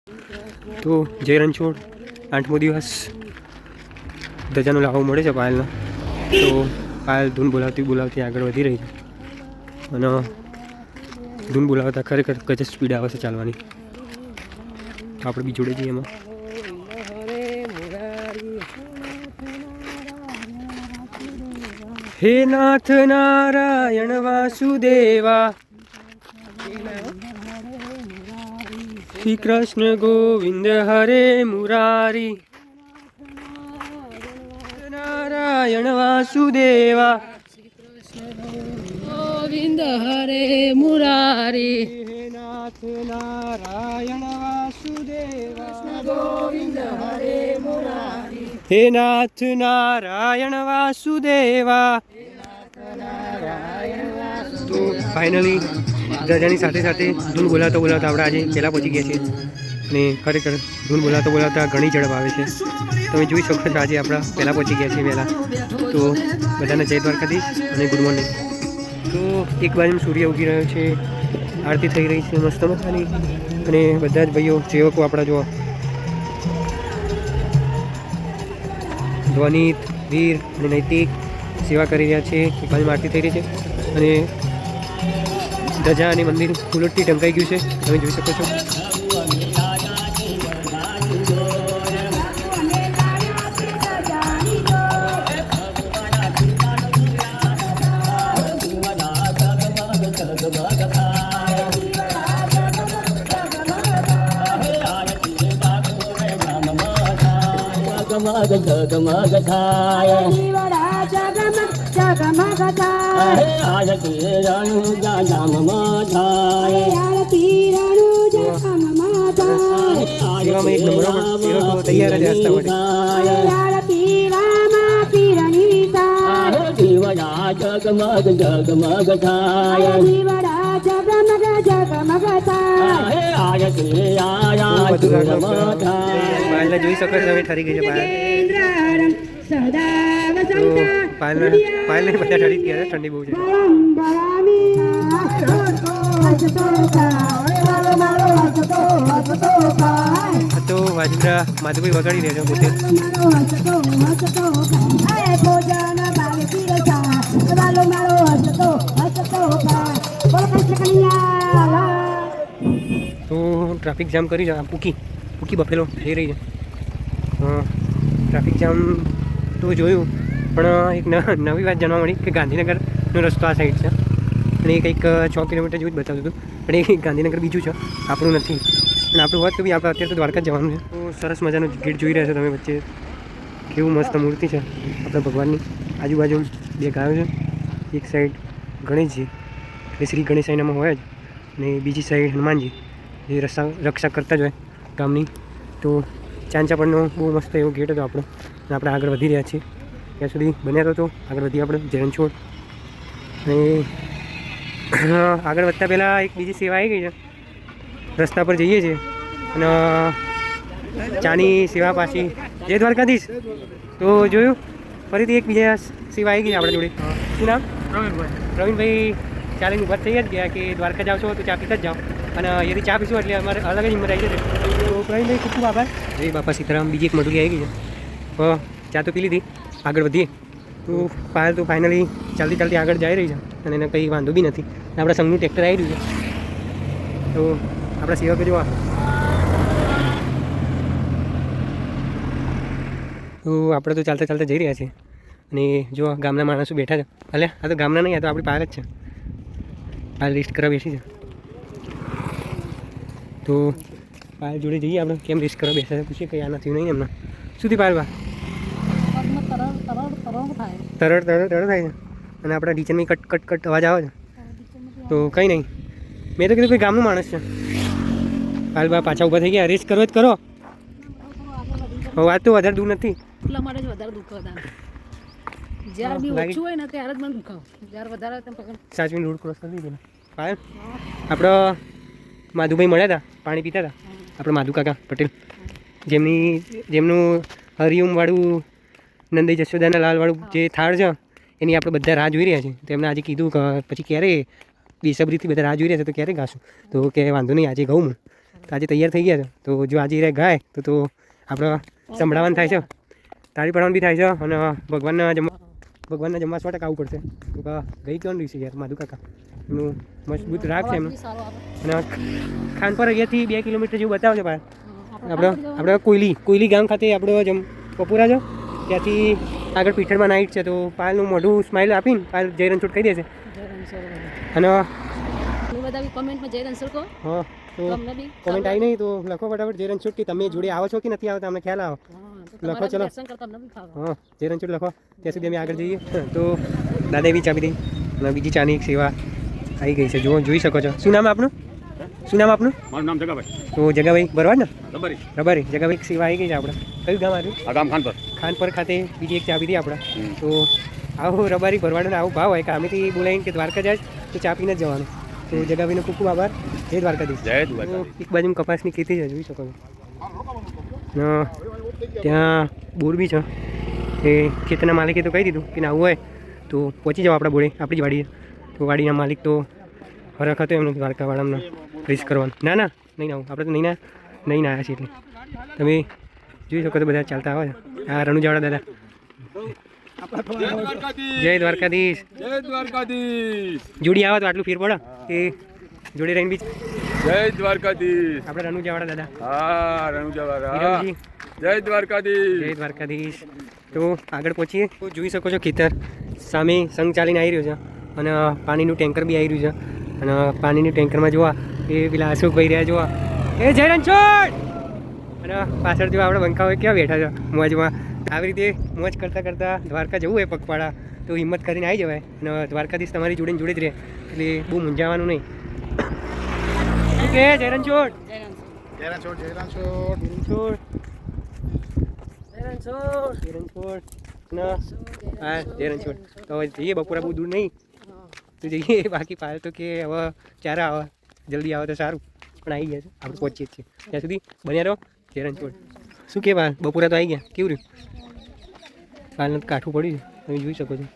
તો જય રણછોડ 8મો દિવસ ધજાનો લાવો મળે છે પાયલનો. તો પાયલ ધૂન બોલાવતી આગળ વધી રહી છે અને ધૂન બોલાવતા ખરેખર ગજબ સ્પીડ આવે છે ચાલવાની. તો આપણે બી જોડે જઈએ એમાં. હે નાથ નારાયણ વાસુદેવા શ્રી કૃષ્ણ ગોવિંદ હરે મુરારી નારાયણ વાસુદેવા ગોવિંદ હરે મુરારી. હે નાથ નારાયણ વાસુદેવા ગોવિંદ હરે મુરારી. હે નાથ નારાયણ વાસુદેવા. તો ફાઇનલી ધજાની સાથે સાથે ધૂન બોલાવતા આપણે આજે પહેલાં પહોંચી ગયા છીએ અને ખરેખર ધૂન બોલાવતા ઘણી ઝડપ આવે છે. તમે જોઈ શકો છો આજે આપણા પહેલાં પહોંચી ગયા છીએ વહેલા. તો બધાને જય દ્વારકાધીશ અને ગુડ મોર્નિંગ. તો એક બાજુ સૂર્ય ઉગી રહ્યો છે, આરતી થઈ રહી છે મસ્ત મસ્તની અને બધા જ ભાઈઓ સેવકો આપણા જો ધ્વનિત, વીર અને નૈતિક સેવા કરી રહ્યા છે. એક બાજુ આરતી થઈ રહી છે અને ધજા અને મંદિર ફૂલોથી ઢંકાઈ ગયું છે, તમે જોઈ શકો છો. જગમગ થાય જગમગ થાય આરતી રણુ જામમાં થાય આરતી રણુ જામમાં થાય સેવામાં એક નંબર સેવકો તૈયાર જ હસતા માટે. આરતી રામા પીરની થાય દીવડા જગમગ જગમગ થાય દીવડા જગમગ જગમગ થાય આરતી આયા પાયલને જોઈ શકો છો તમે, ઠરી ગઈ છે પાયલ. તો પાયલને બધા ઠરી ગયા છે, ઠંડી બહુ છે. તો વાજરા માધુભાઈ વગાડી રહ્યા છે પોતે. તો ટ્રાફિક જામ કરી છે પૂકી બફેલો થઈ રહી છે. ટ્રાફિક જામ તો જોયું, પણ એક નવી વાત જાણવા મળી કે ગાંધીનગરનો રસ્તો આ સાઈડ છે અને એ કંઈક 6 કિલોમીટર જેવું જ બતાવતું હતું, પણ એ ગાંધીનગર બીજું છે, આપણું નથી. અને આપણું હોત તો બી આપણે અત્યારે તો દ્વારકા જવાનું છે. તો સરસ મજાનું ગેટ જોઈ રહ્યા છો તમે વચ્ચે, કેવું મસ્ત મૂર્તિ છે આપણા ભગવાનની. આજુબાજુ 2 ગાયો છે, એક સાઈડ ગણેશજી એટલે શ્રી ગણેશાઈનામાં હોય જ, અને બીજી સાઈડ હનુમાનજી જે રક્ષા કરતા જ હોય ગામની. તો ચાંચા પરનો બહુ મસ્ત એવો ગેટ હતો આપણો, અને આપણે આગળ વધી રહ્યા છીએ. ત્યાં સુધી બન્યા તો આગળ વધીએ આપણે જય રણછોડ. અને આગળ વધતા પહેલાં એક બીજી સેવા આવી ગઈ છે, રસ્તા પર જઈએ છીએ અને ચાની સેવા પાછી જય દ્વારકાધીશ. તો જોયું ફરીથી એક બીજા સેવા આવી ગઈ આપણા જોડે. શું નામ? પ્રવીણભાઈ ચાલીને ઊભા થઈ જ ગયા કે દ્વારકા જાઓ છો તો ચા પીતા જ જાઓ, અને અહીંયાથી ચા પીશું એટલે અમારે અલગ જ હિંમત આવી જશે. તો પ્રવીણભાઈ ખૂબ ખૂબ આભાર. જય બાપા સીતારામ. બીજી એક મઢુલી આવી ગઈ છે, ચા તો પી લીધી, આગળ વધીએ. તો પાયલ તો ફાઇનલી ચાલતી આગળ જઈ રહી છે અને એને કંઈ વાંધો બી નથી. આપણા સંઘનું ટ્રેક્ટર આવી રહ્યું છે. તો આપણા સેવકો જોવા. તો આપણે તો ચાલતા જઈ રહ્યા છીએ અને જો ગામના માણસો બેઠા છે. ભલે આ તો ગામના નહીં, આ તો આપણી પાયલ જ છે. પાયલ લિસ્ટ કરવા બેસી છે. તો પાયલ જોડે જઈએ આપણે, કેમ લિસ્ટ કરવા બેસે છે પૂછીએ, કંઈ આ નથી નહીં એમના. શું થયું પાયલ? તરડ થાય છે અને આપણા ટીચરમાં કટ અવાજ આવે છે. તો કંઈ નહીં, મેં તો કીધું કોઈ ગામનું માણસ છે. પાયલ બા પાછા ઊભા થઈ ગયા. રેસ કરો જ કરો, હવે વાત તો વધારે દૂર નથી. એટલા માટે જ વધારે દુખાવ જ્યારે બી ઓછું હોય ને ત્યારે જ મને દુખાવ, જ્યારે વધારે તમે પકડ. 5 મિનિટ રોડ ક્રોસ કરી દીધી ને પાયલ. આપણો માધુભાઈ મળ્યા હતા, પાણી પીતા હતા, આપણે માધુ કાકા પટેલ, જેમનું હરિઓમવાળું નંદી જશોદાના લાલવાળું જે થાળ છે એની આપણે બધા રાહ જોઈ રહ્યા છીએ. તો એમને આજે કીધું કે પછી ક્યારે બેસબરીથી બધા રાહ જોઈ રહ્યા છે તો ક્યારે ગાશું? તો કે વાંધો નહીં, આજે ગાઉં હું. તો આજે તૈયાર થઈ ગયા છે. તો જો આજે રે ગાય તો આપણે સંભળાવવાનું થાય છે, તાળી પડવાનું બી થાય છે અને ભગવાનના જમવા 100% આવવું પડશે. તો ગઈ કેવાનું દિવસે યાર માધુ કાકા એમનું મજબૂત રાખ છે એમનું. અને ખાનપર અહીંયાથી 2 કિલોમીટર જેવું બતાવે છે ભાઈ. આપણે કોયલી ગામ ખાતે આપણો બપોરા છે, ત્યાંથી આગળ પીઠળમાં નાઇટ છે. તો પાયલનું મોઢું સ્માઇલ આપીને પાયલ જય રણછોડ કહી દેશે. અને હા તો કોમેન્ટ આવી નહીં તો લખો ફટાફટ જય રણછોડ કે તમે જોડે આવો છો કે નથી આવતા, અમને ખ્યાલ આવો લખો. ચલો હા જય રણછોડ લખો. ત્યાં સુધી અમે આગળ જઈએ. તો દાદા એવી ચા પીધી અને બીજી ચાની એક સેવા આવી ગઈ છે, જોઈ શકો છો. શું નામ આપનું? મારું નામ જગાભાઈ. તો જગાભાઈ બરાબર ને? રબારી જગાભાઈ એક સેવા આવી ગઈ છે આપણે. કયું ગામ આવ્યું? આ ગામ ખાનપર ખાતે બીજી એક ચા પીધી આપણે. તો આવો રબારી ભરવાડોને આવો ભાવ હોય કે અમેથી બોલાવીને કે દ્વારકા જાય તો ચા પીને જ જવાનું. તો જગાભાઈનો ખૂબ ખૂબ આભાર. જય દ્વારકાધીશ. એક બાજુ કપાસની ખેતી છે, જોઈ શકો છો. ત્યાં બોર બી છે. એ ખેતરના માલિકે તો કહી દીધું કે આવું હોય તો પહોંચી જાઓ આપણા બોરે, આપણી જ વાડી. તો વાડીના માલિક તો ફરક હતો એમનો દ્વારકાવાળાનો રિસ્ક કરવાનું. ના નહીં આવું આપણે તો નહીં આવ્યા છીએ. એટલે તમે જોઈ શકો છો બધા ચાલતા આવે છે. આ રણુજાવાળા દાદા. જય દ્વારકાધીશ. જોડી આવે તો આટલું ફેર પડે કે જોડે રહીને બી. જય દ્વારકાધીશ. આપણે રણુજાવાળા દાદા. હા રણુજાવાળા. જય દ્વારકાધીશ. તો આગળ પહોંચીએ. તો જોઈ શકો છો ખેતર સામે સંઘ ચાલીને આવી રહ્યો છે અને પાણીનું ટેન્કર બી આવી રહ્યું છે. અને પાણીનું ટેન્કરમાં જોવા એ પેલા અશોકભાઈ રહ્યા જોવા એ જય રણછોડ. અને પાછળ જો આપણે બંકાઓ ક્યાં બેઠા છે મોજમાં. આવી રીતે મોજ કરતાં દ્વારકા જવું હોય પગપાળા તો હિંમત કરીને આવી જવાય. અને દ્વારકાધીશ તમારી જોડે જ રહે એટલે બહુ મૂંઝાવાનું નહીં. કે જય રણછોડ. તો હવે જઈએ, બપોરા બહુ દૂર નહીં તો જઈએ. બાકી પાલ તો કે હવે ક્યારે આવે, જલ્દી આવે તો સારું. પણ આવી ગયા છે, આપણે પહોંચીએ છીએ. ત્યાં સુધી બન્યા રહો. જય રણછોડ. શું કે પાલ બપોરા તો આવી ગયા, કેવું રહ્યું? પાલને તો કાઠું પડ્યું છે, તમે જોઈ શકો છો.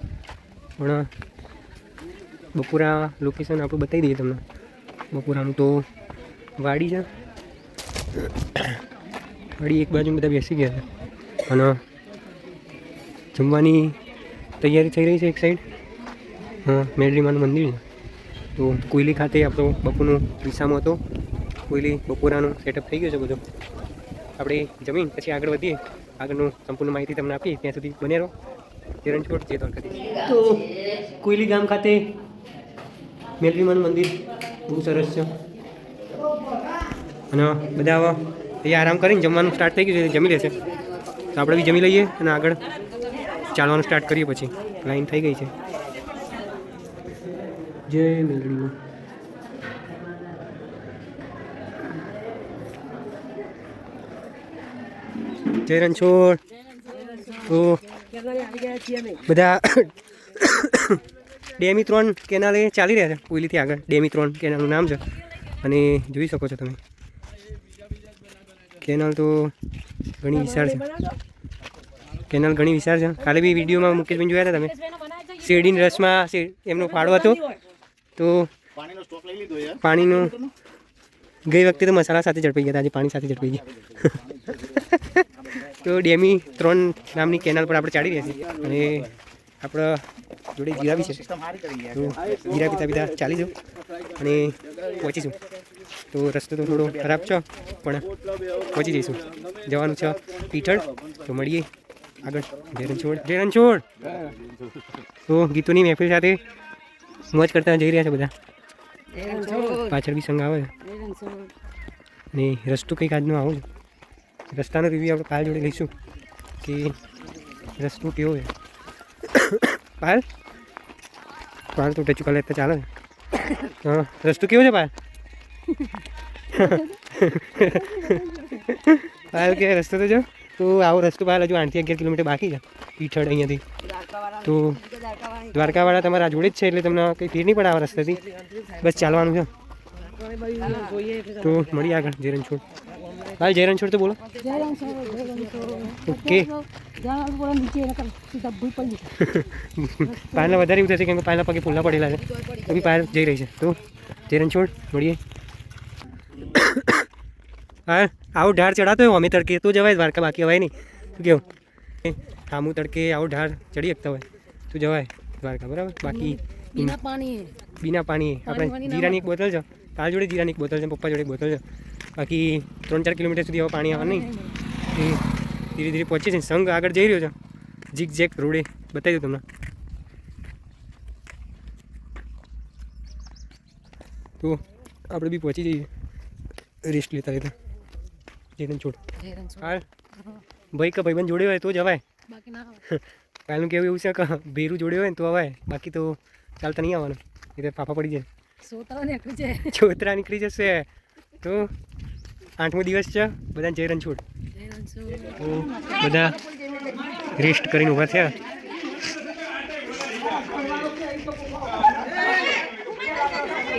પણ બપોરા લોકેશન આપણું બતાવી દઈએ તમને. બપોરાનું તો વાડી છે, વાડી એક બાજુ બધા બેસી ગયા છે અને જમવાની તૈયારી થઈ રહી છે એક સાઈડ. હા મેરડીમાનું મંદિર છે. તો કોયલી ખાતે આપણો બપોરનો વિસામો હતો. કોયલી બપોરાનું સેટઅપ થઈ ગયું છે બધું. આપણે જમીન પછી આગળ વધીએ, આગળનું સંપૂર્ણ માહિતી તમને આપીએ. ત્યાં સુધી બને રહો. જય રણછોડ. જય દ્વારકાધીશ. તો કોયલી ગામ ખાતે મેરડીમાનું મંદિર બહુ સરસ છે અને બધા અહીંયા આરામ કરીને જમવાનું સ્ટાર્ટ થઈ ગયું છે, જમી લેશે. તો આપણે બી જમી લઈએ અને આગળ ચાલવાનું સ્ટાર્ટ કરીએ. પછી લાઈન થઈ ગઈ છે. જય મેલડીમાં. જય રણછોડ. તો બધા ડેમી 3 કેનાલે ચાલી રહ્યા છે કોયલીથી આગળ. ડેમી 3 કેનાલનું નામ છે અને જોઈ શકો છો તમે. કેનાલ તો ઘણી વિશાળ છે. કાલે બી વિડીયોમાં મુકેશભાઈ જોયા હતા તમે. શેરડીના રસમાં એમનો ફાળો હતો. તો પાણીનું ગઈ વખતે તો મસાલા સાથે ઝડપાઈ ગયા હતા, આજે પાણી સાથે ઝડપાઈ ગયા. તો ડેમી 3 નામની કેનાલ પર આપણે ચાલી રહ્યા છીએ અને આપણા જોડે જીરા બી છે. તો જીરા પીતા ચાલી જાઉં અને પહોંચીશું. તો રસ્તો તો થોડો ખરાબ છે પણ પહોંચી જઈશું. જવાનું છે પીઠળ. તો મળીએ આગળ. જય રણછોડ. તો ગીતોની મહેફિલ સાથે મોજ કરતા જઈ રહ્યા છે બધા. પાછળ બી સંગ આવે છે અને રસ્તો કંઈક આજનો આવો છે. રસ્તાનો રિવ્યુ આપણે પાયલ જોડે લઈશું કે રસ્તો કેવો છે. પાયલ તો ટચુકા લેતા ચાલે. હા રસ્તો કેવો છે પાયલ? પાયલ કે રસ્તો તો જો. તો આવો રસ્તો પાયલ હજુ 8 થી 11 કિલોમીટર બાકી છે પીઠળ અહીંયાથી. તો દ્વારકાવાળા તમારા જોડે જ છે એટલે તમને કંઈ ફેર નહીં પડે આવા રસ્તાથી, બસ ચાલવાનું છે. તો મળીએ આગળ. જય રણછોડ. ભાઈ જય રણછોડ તો બોલો. ઓકે. પાયલને વધારે એવું થશે કેમ કે પાયલના પગે ફૂલા પડેલા છે. તો બી પાયલ જઈ રહી છે. તો જય રણછોડ મળીએ. હા આવો ઢાળ ચડાતો હોય અમે તડકે તો જવાય દ્વારકા, બાકી હવાય નહીં. શું કેવું? આમું તડકે આવો ઢાળ ચડી શકતા હોય તો જવાય દ્વારકા, બરાબર. બાકી बिना पानी બીના પાણી આપણે જીરાની એક બોટલ છે, તારા જોડે જીરાની એક બોટલ છે, પપ્પા જોડે એક બોટલ છે. બાકી 3-4 કિલોમીટર સુધી હવે પાણી આવવા નહીં. એ ધીરે ધીરે પહોંચે છે. સંઘ આગળ જઈ રહ્યો છે, જીગ જેક રોડે બતાવી દઉં તમને. તો આપણે બી પહોંચી જઈએ રેસ્ટ લેતા લેતા. જેને છોડ હાલ ભાઈ કે ભાઈબંધ જોડે હોય તો જવાય. बाकी ना કાલનું કેવું એવું છે કે ભેરું જોડે હોય ને તો અવાય, બાકી તો ચાલતા નહીં આવવાનું, એ તો ફાફા પડી જાય. सोता ने कुछ છોતરા નીકળી જશે. તો 8મો દિવસ છે, બધાને જય રણછોડ. તો બધા રેસ્ટ કરીને ઊભા થયા.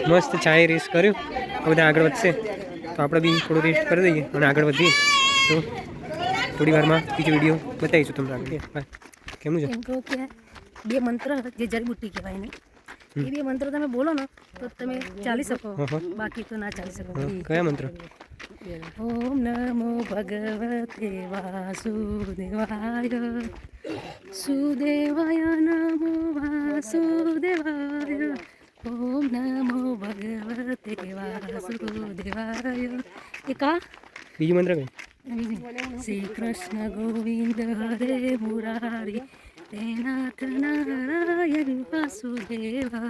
મસ્ત ચાય રેસ્ટ કર્યું. હવે બધા આગળ વધશે તો આપણે બી થોડું રેસ્ટ કરી દઈએ અને આગળ વધીએ. તો થોડી વારમાં બીજો વિડીયો બતાવીશું તમને આગળ. કેમનું છે? इनको क्या બે મંત્ર જે જડીબુટ્ટી કહેવાય ને, એ બે મંત્ર તમે બોલો ને તો તમે ચાલી શકો, બાકી તો ના ચાલી શકો. કયા મંત્ર? ઓમ નમો ભગવતે વાસુદેવાય, સુદેવાય નમો વાસુદેવાય, ઓમ નમો ભગવતે વાસુદેવાય. એ કા બીજું મંત્ર કઈ? શ્રી કૃષ્ણ ગોવિંદ હરે મુરારી નાથ નારાયણ વાસુદેવા.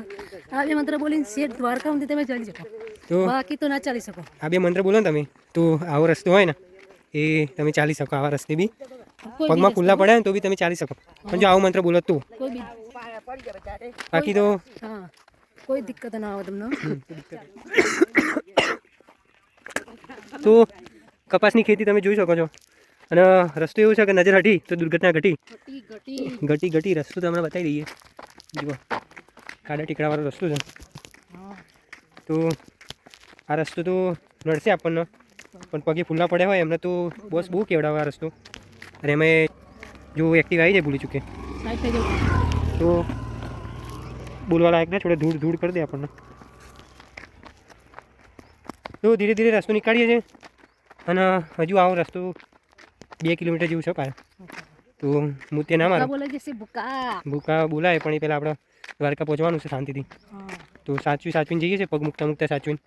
આ બે મંત્ર બોલીને શેઠ દ્વારકા સુધી તમે ચાલી શકો, તો બાકી તો ના ચાલી શકો. આ બે મંત્ર બોલો ને તમે તો આવો રસ્તો હોય ને એ તમે ચાલી શકો. આવા રસ્તે બી પગમાં ખુલ્લા પડે ને તો બી તમે ચાલી શકો, પણ જો આવો મંત્ર બોલો તો. કોઈ બી બાકી તો હા કોઈ દિક્કત ના આવે તમને. તો કપાસની ખેતી તમે જોઈ શકો છો. અને રસ્તો એવો છે કે નજર હટી તો દુર્ઘટના ઘટી. ઘટી ઘટી રસ્તો તમને બતાવી દઈએ. જુઓ ખાડા ટીકડાવાળો રસ્તો છે. તો આ રસ્તો તો નડશે આપણને, પણ પગે ફૂલા પડ્યા હોય એમને તો બસ બહુ કેવડાવે આ રસ્તો. અને એમાં જો એક્ટિવ આવી જાય ભૂલી ચૂકે તો બોલવા લાયક ને થોડે ધૂળ ધૂળ કરી દે આપણને. તો ધીરે ધીરે રસ્તો નીકાળીએ છીએ. અને હજુ આવો રસ્તો 2 કિલોમીટર જેવું છે પાછળ. તો હું તે ના મારું બોલે છે ભૂકા ભૂકા બોલાય, પણ એ પહેલાં આપણે દ્વારકા પહોંચવાનું છે શાંતિથી. તો સાચવીને જઈએ છીએ, પગ મૂકતા મૂકતા સાચવીને,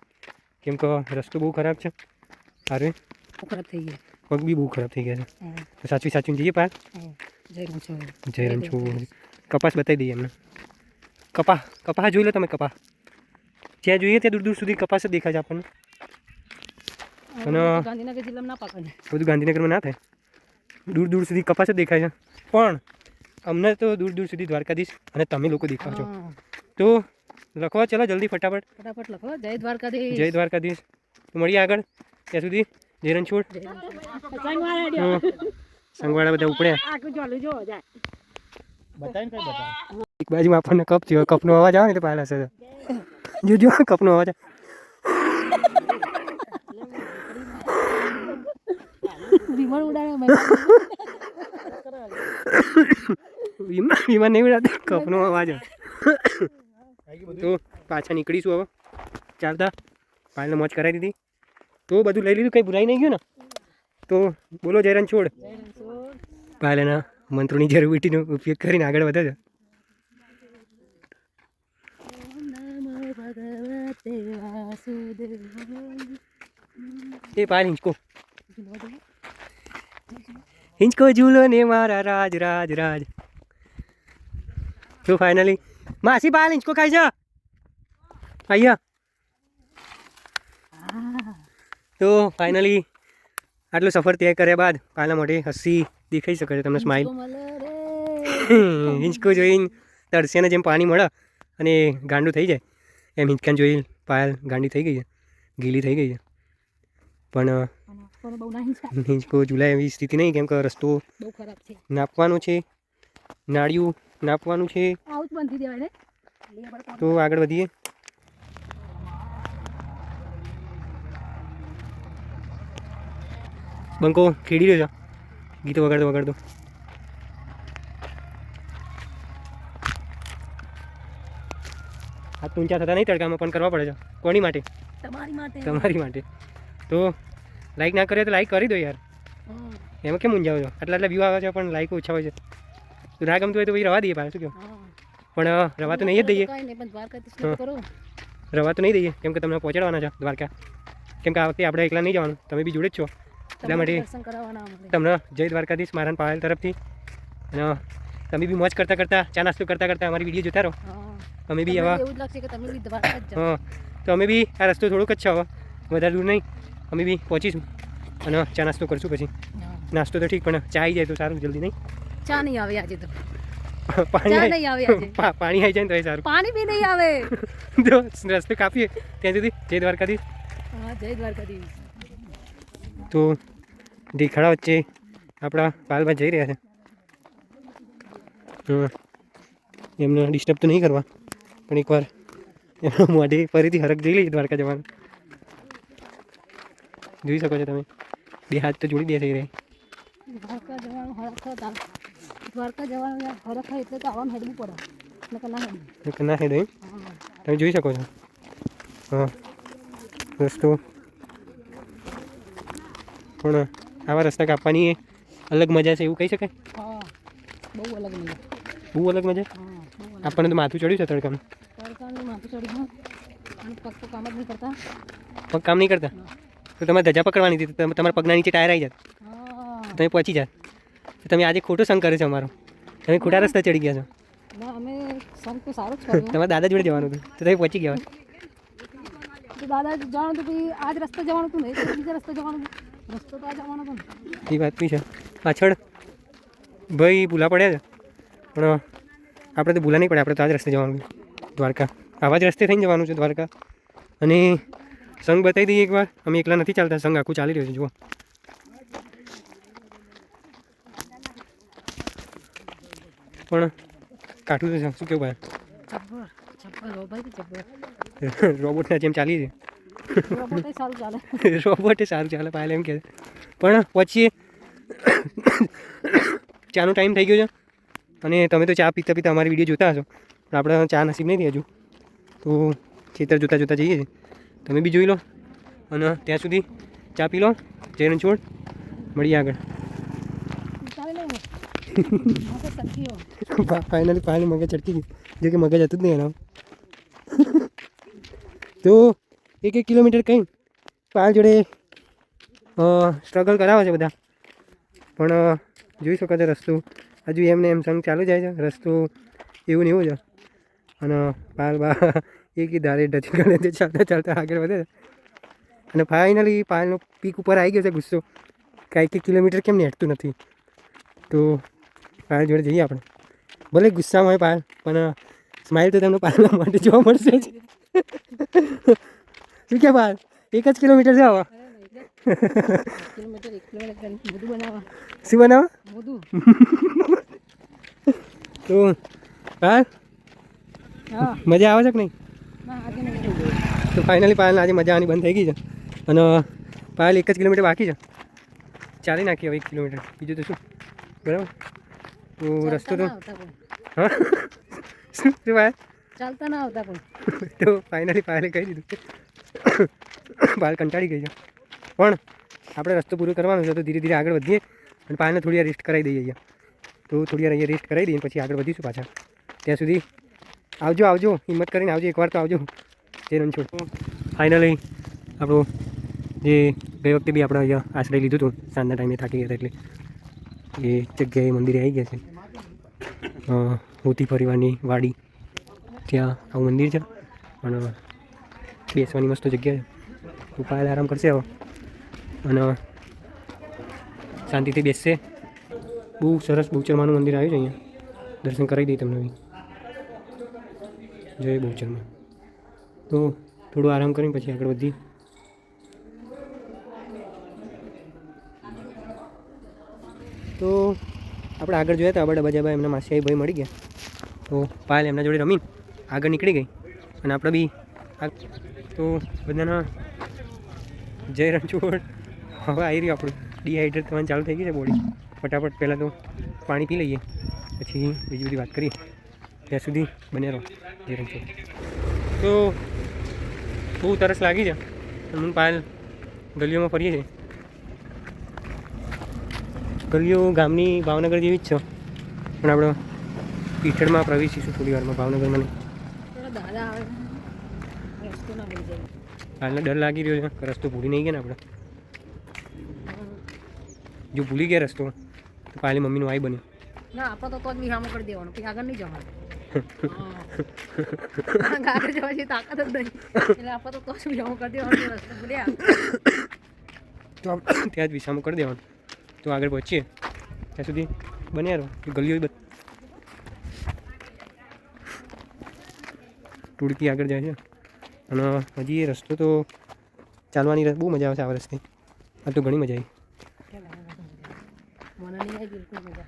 કેમ કે રસ્તો બહુ ખરાબ છે. અરે ખરાબ થઈ ગયા, પગ બી બહુ ખરાબ થઈ ગયા છે. તો સાચવીને જઈએ પાર. જય રણછોડ. જય રણછોડ. કપાસ બતાવી દઈએ એમને. કપાસ જોઈ લો તમે. કપાસ જ્યાં જોઈએ ત્યાં દૂર દૂર સુધી કપાસ જ દેખાય છે આપણને. અને ગાંધીનગર જિલ્લામાં ના પાકે, બધું ગાંધીનગરમાં ના થાય. દૂર દૂર સુધી કપાસ જ દેખાય છે, પણ અમને તો દૂર દૂર સુધી દ્વારકાધીશ અને તમે લોકો દેખાવ છો. તો લખો ચલો જલ્દી ફટાફટ. ફટાફટ લખો જય દ્વારકાધીશ. જય દ્વારકાધીશ. તો મળીએ આગળ. ત્યાં સુધી જય રણછોડ. સંગવાળા બધા ઉપડ્યા. એક બાજુ આપણને કપ થયો, કપનો અવાજ આવે ને તો પાલા હશે. જોજો કપનો અવાજ. વિમાન ઉડાડે વિમાન નહીં ઉડાડતા, કપનો અવાજ. તો પાછા નીકળીશું હવે ચાલતા. પાલને મોજ કરાવી દીધી તો બધું લઈ લીધું, કંઈ ભૂલાઈ નહીં ગયું ને. તો બોલો જય રણછોડ. પાલના મંત્રોની જરૂરીનો ઉપયોગ કરીને આગળ વધે છે. એ પાલ હિંચકો ઝૂલો ને મારા રાજ રાજ રાજ. તો ફાઇનલી માસી પાલ હિંચકો ખાઈ છે અહીંયા. તો ફાઇનલી આટલો સફર તય કર્યા બાદ પાલના મોઢે હસી દેખાઈ શકે છે તમને, સ્માઇલ. હિંચકો જોઈને તરસ્યાને જેમ પાણી મળે અને ગાંડું થઈ જાય એમ હિંચકાને જોઈ પાયલ ગાંડી થઈ ગઈ છે, ગીલી થઈ ગઈ છે. પણ હિંચકો ઝૂલાય એવી સ્થિતિ નહીં, કેમ કે રસ્તો નાપવાનો છે, નાળિયું નાપવાનું છે. તો આગળ વધીએ. બંકો ખેડી રહ્યો છે ગીતો વગાડતો વગાડતો. હાથ ઊંચા થતા નહીં તડકામાં, પણ કરવા પડે છે. કોની માટે? તમારી માટે. તો લાઈક ના કરીએ તો લાઈક કરી દો યાર, હા એમાં કેમ મૂંઝાવો છો? આટલા વ્યૂ આવે છે પણ લાઈક ઓછા હોય છે. તો ના ગમતું હોય તો ભાઈ રવા દઈએ પાછું, શું કહો? હા પણ રવા તો નહીં જ દઈએ, કાંઈ નહીં, પણ દ્વારકાધીશને તો કરો. રવા તો નહીં દઈએ, કેમ કે તમને પહોંચાડવાના છે દ્વારકા. કેમ કે આ વખતે આપણે એકલા નહીં જવાનું, તમે બી જોડે જ છો. એટલા માટે દર્શન કરાવવાના અમારે. તમને જય દ્વારકાધીશ મારા પાયલ તરફથી. અને તમે બી મોજ કરતાં કરતાં, ચા નાસ્તો કરતાં કરતાં અમારી વિડીયો જોતા રહો. હા અમે બી તમને આવા, એવું જ લાગશે કે તમે બી દ્વારકા જ જાઓ. હા, તો અમે બી આ રસ્તો થોડોક જ છે હવે, વધારે દૂર નહીં. અમે બી પહોંચીશું અને ચા નાસ્તો કરશું પછી. હા. નાસ્તો તો ઠીક, પણ ચા આવી જાય તો સારું, જલ્દી નહીં. ચા નહીં આવે આજે તો, પાણી ચા આવી- નહીં આવે આજે. પાણી આવી જાય ને તો એ સારું. પાણી બી નહીં આવે. તો રસ્તો કાપીએ ત્યાં સુધી. જય દ્વારકાધીશ. હા જય દ્વારકાધીશ. તો દેખાડા વચ્ચે આપણા પાલભાઈ જઈ રહ્યા છે. એમને ડિસ્ટર્બ તો નહીં કરવા, પણ એકવાર એમના મોઢે ફરીથી હરખ જઈ લઈએ દ્વારકા જવાનું. જોઈ શકો છો તમે, બે હાથ તો જોડી દે થઈ રહી. દ્વારકા જવાનું હરખ હતા, દ્વારકા જવાનું યાર હરખ હોય એટલે તો આવવાનું હેડવું પડે, નકર ના હેડવું. ના હેડ એમ હા તમે જોઈ શકો છો. હા, રસ્તો પણ આવા રસ્તા કાપવાની એ અલગ મજા છે એવું કહી શકાય. હા બહુ અલગ નહીં. બહુ અલગ મજા. હા બહુ અલગ. આપણને તો માથું ચડ્યું છે તડકાનું. તડકાનું માથું ચડી ગયું અને પગ તો કામ જ નહીં કરતા. પગ કામ નહીં કરતા તો તમારે ધજા પકડવાની હતી, તો તમારા પગના નીચે ટાયર આવી જાત, હા તો તમે પહોંચી જાત. તો તમે આજે ખોટો સંગ કર્યો છે અમારો, તમે ખોટા રસ્તા ચડી ગયા છો. ના અમે સંગ તો સારો જ કર્યો. તમારા દાદા જોડે જવાનું હતું તો તમે પહોંચી ગયા હોત. તો દાદા જવાનું હતું કે આ જ રસ્તે જવાનું હતું ને, એક બીજા રસ્તે જવાનું હતું. રસ્તો તો આ જવાનો હતો ને. એ વાત બી છે. પાછળ ભાઈ ભૂલા પડ્યા છે, પણ આપણે તો ભૂલા નહીં પડે, આપણે તો આ જ રસ્તે જવાનું છે દ્વારકા. આવા જ રસ્તે થઈને જવાનું છે દ્વારકા. અને સંઘ બતાવી દઈએ એકવાર, અમે એકલા નથી ચાલતા, સંઘ આખું ચાલી રહ્યું છે. જુઓ, પણ કાઠું તો છે, શું કેવું ભાઈ? જબ્બર જબ્બર રોબાઈ તો જબ્બર. રોબોટના જેમ ચાલી છે. રોબોટ સારું ચાલે. રોબોટ સારું ચાલે પાયલ એમ કહે. પણ પહોંચીએ, ચાનો ટાઈમ થઈ ગયો છે અને તમે તો ચા પીતા પીતા અમારી વિડીયો જોતા હશો, પણ આપણે ચા નસીબ નહીં થઈ હજુ. તો ખેતર જોતા જોતા જઈએ છીએ, તમે બી જોઈ લો અને ત્યાં સુધી ચા પી લો. જય રણછોડ, મળીએ આગળ. ચાલે ને મગજ સરખી ફાઇનલી પાયલ મગજ ચડકી ગઈ, જો કે મગજ હતું જ નહીં એના. તો 1 કિલોમીટર કંઈ પાયલ જોડે સ્ટ્રગલ કરાવે છે બધા, પણ જોઈ શકો છો રસ્તો હજુ એમને એમ સંગ ચાલુ જાય છે. રસ્તો એવું ને એવું છે અને પાયલ બા એક ધારે ટચ કરે છે, ચાલતા ચાલતા આગળ વધે છે. અને ફાઇનલી પાયલનો પીક ઉપર આવી ગયો છે ગુસ્સો, કાંઈ 1 કિલોમીટર કેમ નેટતું નથી. તો પાયલ જોડે જઈએ આપણે. ભલે ગુસ્સામાં હોય પાયલ, પણ સ્માઇલ તો તમને પાયલના માટે જોવા મળશે જ. શું કે પાયલ, 1 જ કિલોમીટર છે હવે. કિલોમીટર 1 કિલોમીટર બધું બનાવવા. શું બનાવો? બધું. તો પાયલ હા મજા આવે છે કે નહીં? ના આજે નહીં. તો ફાઇનલી પાયલ આજે મજા આની બંધ થઈ ગઈ છે અને પાયલ 1 જ કિલોમીટર બાકી છે. ચાલી નાખી હવે 1 કિલોમીટર, બીજું તો શું. બરાબર. તો રસ્તો તો હા શું પાયલ? ચાલતા ના આવતા કોઈ. તો ફાઇનલી પાયલે કહી દીધું કે પાયલ કંટાળી ગઈ છે, પણ આપણે રસ્તો પૂરો કરવાનો છે તો ધીરે ધીરે આગળ વધીએ અને પાયલને થોડી વાર રેસ્ટ કરાવી દઈએ અહીંયા. તો થોડી વાર અહીંયા રેસ્ટ કરાવી દઈએ પછી આગળ વધીશું પાછા. ત્યાં સુધી આવજો આવજો, હિંમત કરીને આવજો, એકવાર તો આવજો. જય રણછોડ. ફાઇનલી આપણું જે ગઈ વખતે બી આપણે અહીંયા આશ્રય લીધું હતું, સાંજના ટાઈમે થાકી ગયા હતા એટલે એ જગ્યાએ મંદિરે આવી ગયા છે. મોતી પરિવારની વાડી, ત્યાં આવું મંદિર છે અને બેસવાની મસ્ત જગ્યા છે. તો પાયલ આરામ કરશે હવે અને શાંતિથી બેસશે. બહુ સરસ બહુચરમાનું મંદિર આવ્યું છે અહીંયા, દર્શન કરાવી દઈએ તમને બી. જય બહુચરમાં. તો થોડું આરામ કરીને પછી આગળ વધીએ. તો આપણે આગળ જોયા હતા આબા ડબાજાબા એમના માસીયાઈ ભાઈ મળી ગયા, તો પાયલ એમના જોડે રમીને આગળ નીકળી ગઈ અને આપણે બી તો બધાના જય રણછોડ. હવે આવી રહ્યું આપણું ડિહાઇડ્રેટ થવાનું ચાલુ થઈ ગઈ છે બોડી. ફટાફટ પહેલાં તો પાણી પી લઈએ પછી બીજી બધી વાત કરીએ. ત્યાં સુધી બને રહો. જય રણછોડ. તો બહુ તરસ લાગી છે અને હું પાયલ ગલીઓમાં ફરીએ છીએ ગલીઓ ગામની ભાવનગર જેવી જ છે, પણ આપણે પીઠળમાં પ્રવેશીશું થોડી વારમાં. ભાવનગરમાં નહીં. દાદા આવે રસ્તો ના મળી જાય. હાલને ડર લાગી રહ્યો છે કે રસ્તો ભૂલી નહીં ગયા ને આપણે. જો ભૂલી ગયા રસ્તો તો પાલી મમ્મીનું આઈ બન્યું. ના આપણે તો જ વિહામો કરી દેવાનું, પછી આગળ નહીં જવાનું. આગળ જવાની તાકાત જ નહીં, એટલે આપણે તો જ વિહામો કરી દેવાનું. રસ્તો ભૂલ્યા તો ત્યાં જ વિસામો કરી દેવાનું. તો આગળ પહોંચીએ ત્યાં સુધી બન્યા રહો. ગલીઓ ટુડકી આગળ જાય છે, અને હજી એ રસ્તો તો ચાલવાની બહુ મજા આવશે. આ રસ્તે આ તો ઘણી મજા આવી. મને નહીં આવી બિલકુલ મજા.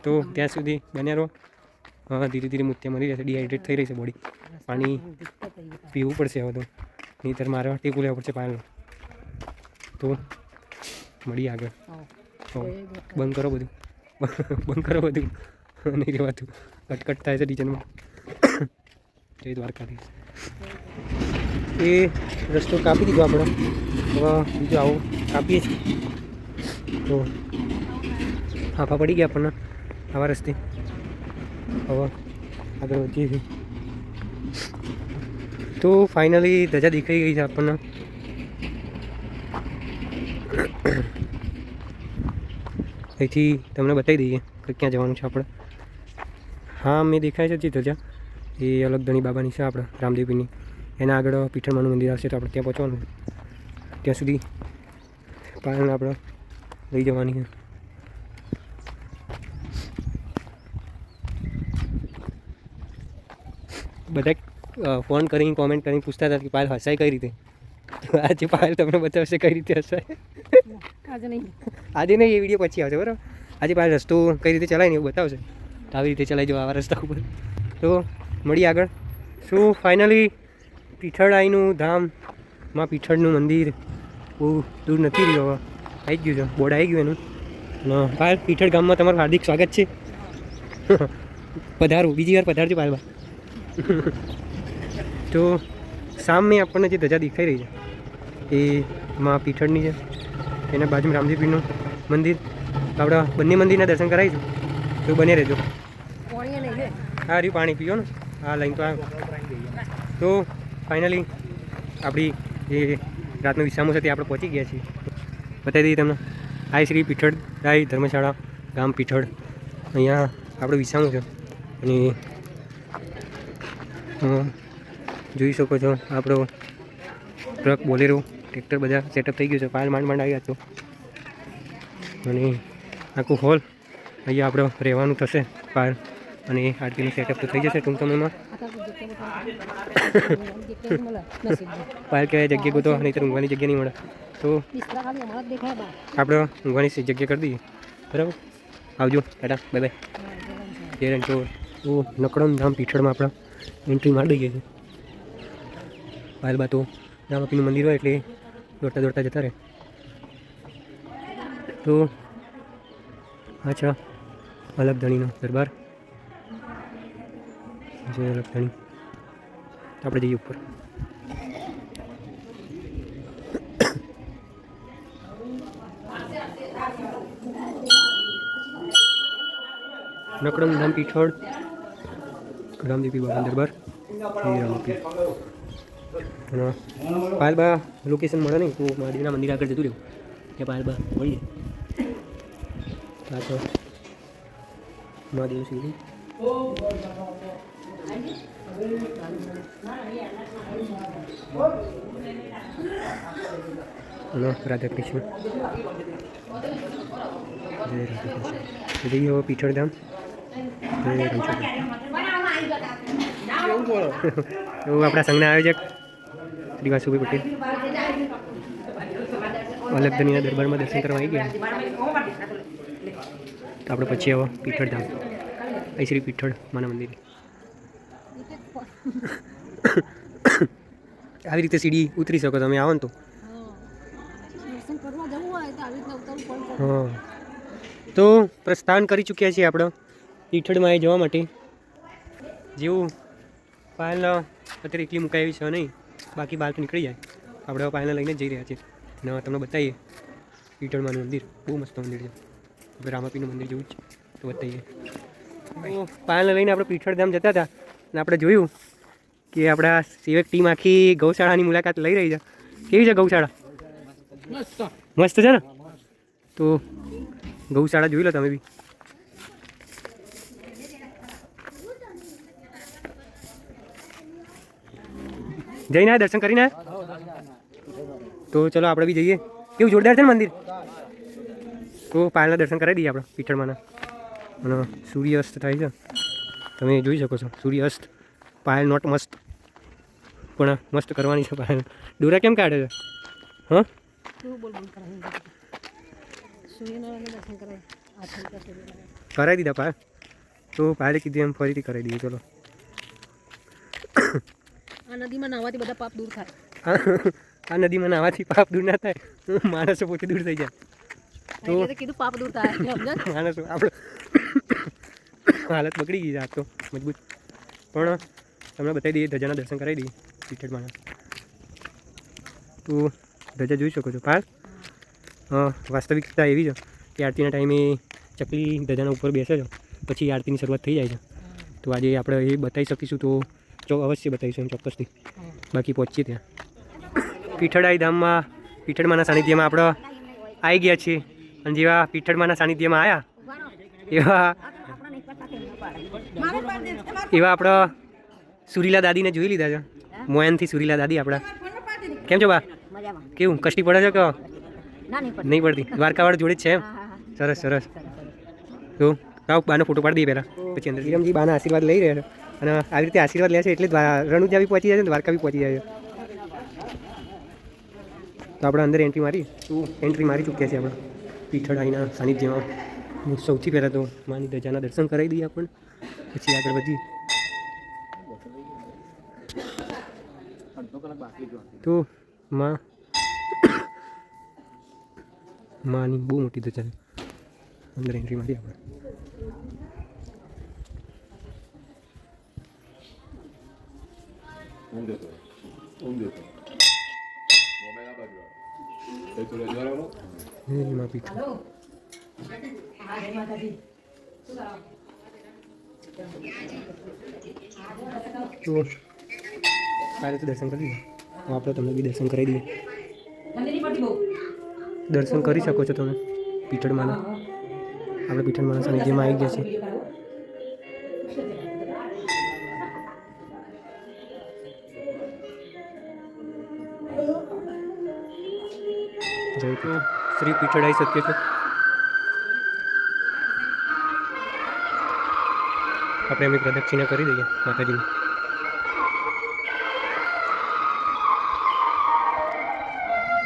તો ત્યાં સુધી બન્યા રહો. હા, ધીરે ધીરે મૂર્તિયા મરી રહેશે. ડિહાઇડ્રેટ થઈ રહી છે બોડી. પાણી પીવું પડશે હવે તો, નહીંતર મારે ટેકું લેવા પડશે પાણીનું. તો મળીએ આગળ. બંધ કરો બધું, બંધ કરો બધું, નહીં રહેવાતું. કટકટ થાય છે ડીઝલમાં. જય દ્વારકાધીશ. એ રસ્તો કાપી દીધો આપણે, હવે બીજો આવો કાપીએ છીએ. તો હાફા પડી ગયા આપણને આવા રસ્તે. હવે આગળ વધીએ છીએ. તો ફાઇનલી ધજા દેખાઈ ગઈ છે આપણને. અહીંથી તમને બતાવી દઈએ કે ક્યાં જવાનું છે આપણે. હા, મેં દેખાય છે જે ધજા એ અલગ ધણી બાબાની છે આપણે રામદેવપીરની. એના આગળ પીઠળમાનું મંદિર આવશે, તો આપણે ત્યાં પહોંચવાનું. ત્યાં સુધી પારણ આપણે લઈ જવાની છે. બધા ફોન કરીને કોમેન્ટ કરીને પૂછતા હતા કે પાયલ હસાય કઈ રીતે. તો આજે પાયલ તમને બતાવશે કઈ રીતે હસાય. આજે નહીં, આજે નહીં, એ વિડીયો પછી આવશે બરાબર. આજે પાયલ રસ્તો કઈ રીતે ચલાય ને એવું બતાવશે. તો આવી રીતે ચલાવી જાઓ આવા રસ્તા ઉપર. તો મળીએ આગળ. શું ફાઇનલી પીઠળાઈનું ધામમાં પીઠળનું મંદિર બહુ દૂર નથી રહ્યું. હવે આવી જ ગયું છે, બોર્ડ આવી ગયું એનું. અને પાયલ પીઠળ ગામમાં તમારું હાર્દિક સ્વાગત છે. પધારું, બીજી વાર પધારજો પાયલબા. તો સામે આપણને જે ધજા દેખાઈ રહી છે એ માં પીઠળની છે. એના બાજુમાં રામદેવપીરનું મંદિર. આપણે બંને મંદિરના દર્શન કરાવીશું. તો બને રહેજો. પાણી નહીં છે. હા, રહ્યું પાણી પીઓ ને. હા, લઈને તો આવ્યો. તો ફાઇનલી આપણી જે રાતનો વિસામો છે તે આપણે પહોંચી ગયા છીએ. બતાવી દઈએ તમને. આ શ્રી પીઠળ રાય ધર્મશાળા ગામ પીઠળ. અહીંયા આપણો વિસામો છે. અને જોઈ શકો છો આપણો ટ્રક, બોલેરો, ટ્રેક્ટર બધા સેટઅપ થઈ ગયું છે. પાયલ માંડ આવ્યા છો. અને આખું હોલ અહીંયા આપણે રહેવાનું થશે પાયલ. અને આરતીનું સેટઅપ તો થઈ જશે ટૂંક સમયમાં. પાયલ કહેવાય જગ્યા ગોતો, નહીં તો ઊંઘવાની જગ્યા નહીં મળે. તો આપણે ઊંઘવાની જગ્યા કરી દઈએ બરાબર. આવજો, ટાટા, બાય બાય. જય રણછોડ. તો નકળમ ધામ પીઠળમાં આપણે એન્ટ્રી મારી દઈએ છીએ. પાયલબા તો રામાપીનું મંદિર હોય એટલે દોડતા દોડતા જતા રહે. તો અચ્છા, અલગ ધણીનો દરબાર. જય અલગ ધણી. આપણે જઈએ ઉપર. નકળમ ધામ પીઠળ રામદેવપીર બાબા દરબાર. રામપીર. અને પાયલબા લોકેશન મળે નહીં તો મહાદેવના મંદિર આગળ જતું રહ્યું. ત્યાં પાયલબા મળીએ. પાછળ મહાદેવ શિવલિંગ. અને રાધા કૃષ્ણ. જય રાધા કૃષ્ણ. જઈએ હવે પીઠળ ધામ. જય રણછોડ. એવું આપણા સંઘના આયોજક શ્રી વાસુભાઈ પટેલ અલગ ધણીના દરબારમાં દર્શન કરવા આવી ગયા. તો આપણે પછી હવે પીઠળ ધામ, અહીં શ્રી પીઠળ માના મંદિર. આવી રીતે સીડી ઉતરી શકો તમે આવો ને તો. હા, તો પ્રસ્થાન કરી ચૂક્યા છીએ આપણે પીઠળમાં જવા માટે. જેવું પાયલ અત્યારે એકલી મુકાવી છે નહીં, બાકી બાર તો નીકળી જાય. આપણે પાયલને લઈને જ જઈ રહ્યા છીએ. અને તમને બતાવીએ પીઠળમાનું મંદિર બહુ મસ્ત મંદિર છે. આપણે રામાપીનું મંદિર જેવું જ તો બતાવીએ. તો પાલને લઈને આપણે પીઠળધામ જતા હતા અને આપણે જોયું કે આપણા સેવક ટીમ આખી ગૌશાળાની મુલાકાત લઈ રહી છે. કેવી છે ગૌશાળા? મસ્ત છે ને? તો ગૌશાળા જોઈ લો તમે બી. જઈને દર્શન કરીને તો ચલો આપણે બી જઈએ. કેવું જોરદાર છે ને મંદિર? તો પાયલના દર્શન કરાવી દઈએ આપણે પીઠળમાંના. અને સૂર્યાસ્ત થાય છે તમે જોઈ શકો છો. સૂર્યાસ્ત પાયલ નોટ મસ્ત પણ મસ્ત કરવાની છે પાયલ. ડોરા કેમ કાઢે છે? હા કરાવી દીધા પાયલ. તો પાયલે કીધું એમ ફરીથી કરાવી દઈએ. ચલો આ નદીમાં નાહવાથી બધા પાપ દૂર થાય. આ નદીમાં નાહવાથી પાપ દૂર ના થાય, માણસો પોતે દૂર થઈ જાય. તો કીધું પાપ દૂર થાય માણસો આપણે હાલત બગડી ગઈ છે આજ તો મજબૂત. પણ તમને બતાવી દઈએ, ધજાના દર્શન કરાવી દઈએ પીઠળમાં. તો ધજા જોઈ શકો છો પાલ. વાસ્તવિકતા એવી છે કે આરતીના ટાઈમે ચકલી ધજાના ઉપર બેસે છે, પછી આરતીની શરૂઆત થઈ જાય છે. તો આજે આપણે એ બતાવી શકીશું તો અવશ્ય બતાવીશું એમ ચોક્કસથી. બાકી પહોંચીએ ત્યાં પીઠળાઈ ધામમાં. પીઠળમાના સાનિધ્યમાં આપણે આવી ગયા છીએ. અને જેવા પીઠળમાના સાનિધ્યમાં આવ્યા એવા આપણે સુરીલા દાદીને જોઈ લીધા છે. મોયનથી સુરીલા દાદી આપણા. કેમ છો બા? કેવું કષ્ટી પડે છે કે નહીં પડતી? દ્વારકાવાળા જોડે જ છે એમ? સરસ સરસ. તો આવ બાનો ફોટો પાડી દઈએ પહેલાં, પછી અંદર વિરમજી બાના આશીર્વાદ લઈ રહ્યા છે. અને આવી રીતે આશીર્વાદ લે છે એટલે રણુજા બી પહોંચી જાય છે, દ્વારકા બી પહોંચી જાય છે. તો આપણે અંદર એન્ટ્રી મારી ચૂક્યા છીએ આપણે પીઠળાઈના સાનિધ્યમાં. સૌથી પહેલાં તો માની ધજાના દર્શન કરાવી દઈએ આપણને, પછી આગળ વધી. તો માની બહુ મોટી ધજા છે. અંદર એન્ટ્રી મારી આપણે. તો પહેલે તો દર્શન કરી દઈએ. આપણે તમને બી દર્શન કરાવી દઈએ. દર્શન કરી શકો છો તમે પીઠળમાના. આપણે પીઠળમાના સાનિધ્યમાં આવી ગયા છીએ. જય શ્રી પીઠળાઈ સત્ય છે. આપણે એમની પ્રદક્ષિણા કરી દઈએ માતાજીની.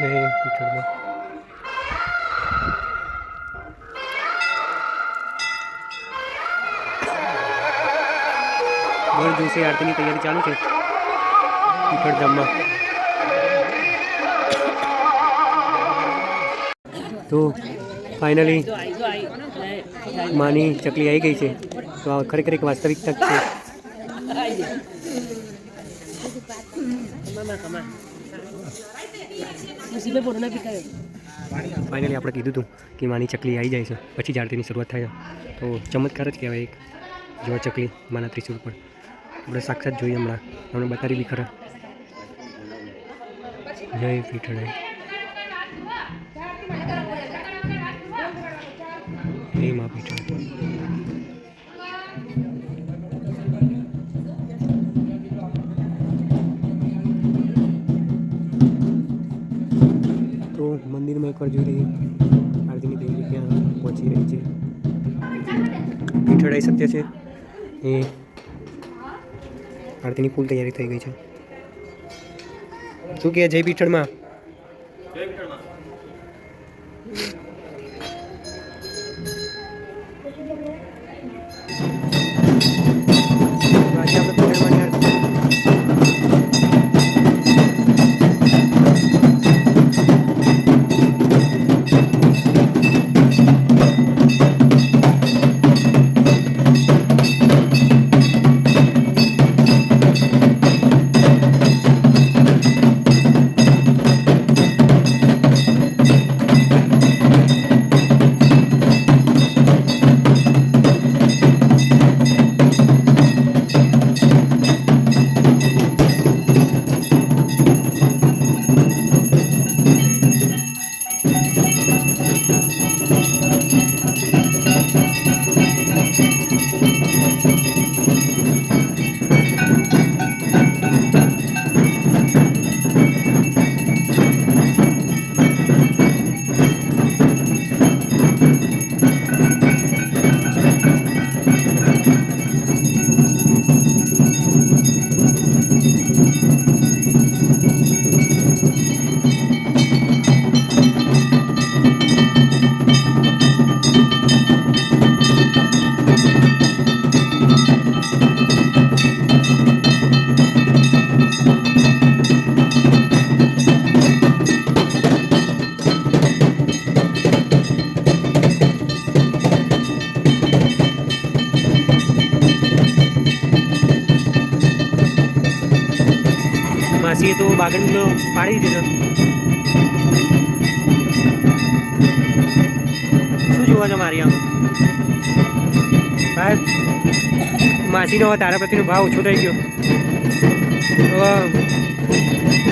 જય પીઠળમાં. દર દિવસે આરતીની તૈયારી ચાલુ છે પીઠળધામમાં. તો ફાઇનલી માની ચકલી આવી ગઈ છે. તો આ ખરેખર એક વાસ્તવિકતા છે. ફાઇનલી આપણે કીધું હતું કે માની ચકલી આવી જાય છે પછી જ આરતીની શરૂઆત થાય છે. તો ચમત્કાર જ કહેવાય એક. જો ચકલી માના ત્રિશુળ પર આપણે સાક્ષાત જોઈએ હમણાં તમને બતાવી બી ખરા. જય પીઠળાઈ. જય મા પીઠળાઈ. તો મંદિરમાં એકવાર જોઈ લઈએ આરતીની દેવી ક્યાં પહોંચી રહી છે. પીઠળાઈ સત્ય છે એ આરતીની ફૂલ તૈયારી થઈ ગઈ છે. શું કહે જય પીઠળમાં? આજે આપણે પીઠળમાંની આરતી તો બાગડનો પાડી દીધો. શું જોવો છો મારી આમ બસ માસીનો તારા પ્રત્યેનો ભાવ ઓછો થઈ ગયો. તો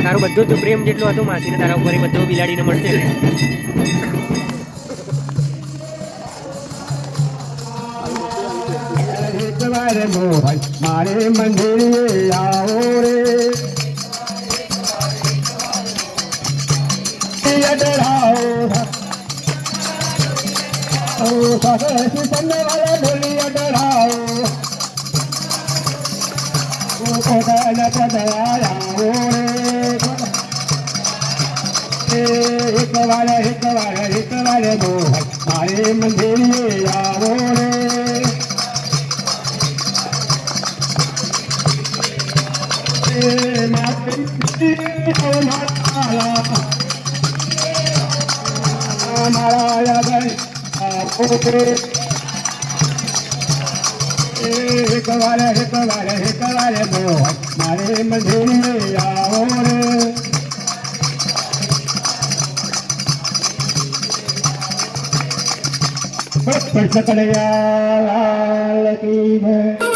તારો બધો જ પ્રેમ જેટલો હતો માસીને તારા ઉપર એ બધો બિલાડીને મળશે. મારે મંદિરે આવો રે બોલી અડરાવો એક વાર મારે મંદિરે આવો રે મારે મંદિરે આવો રે કનૈયા લાલ કી જય.